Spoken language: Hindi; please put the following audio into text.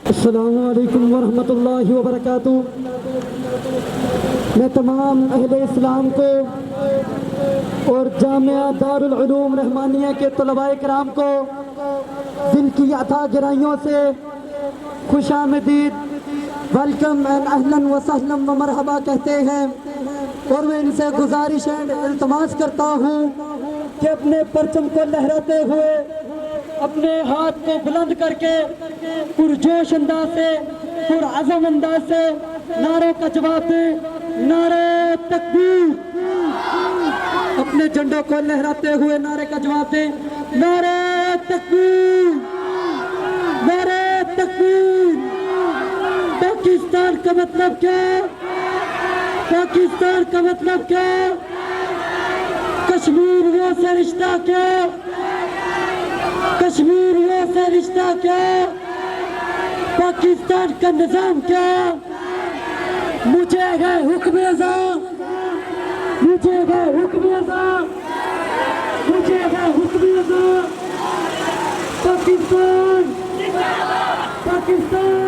अस्सलामु अलैकुम वरहमतुल्लाहि वबरकातुहू। मैं तमाम अहले इस्लाम को और जामिया दारुल उलूम रहमानिया के तलबाए कराम को दिल की अता गहराइयों से खुशामदीद, वेलकम एंड अहलन व सहलन व मरहबा कहते हैं। और मैं इनसे गुजारिश एंड इल्तमास करता हूँ कि अपने परचम को लहराते हुए अपने हाथ को बुलंद करके पुरजोश अंदाज से, पुरअज़म अंदाज से नारों का जवाब दें। नारे तकबीर। अपने झंडों को लहराते हुए नारे का जवाब दें। नारे तकबीर, नारे तकबीर। पाकिस्तान का मतलब क्या? पाकिस्तान का मतलब क्या? कश्मीरियों से रिश्ता क्या? कश्मीरियों से रिश्ता क्या? पाकिस्तान का निजाम क्या? मुझे है हुक्म अज़ा, मुझे है हुक्म अज़ा, मुझे है हुक्म अज़ा। पाकिस्तान, पाकिस्तान।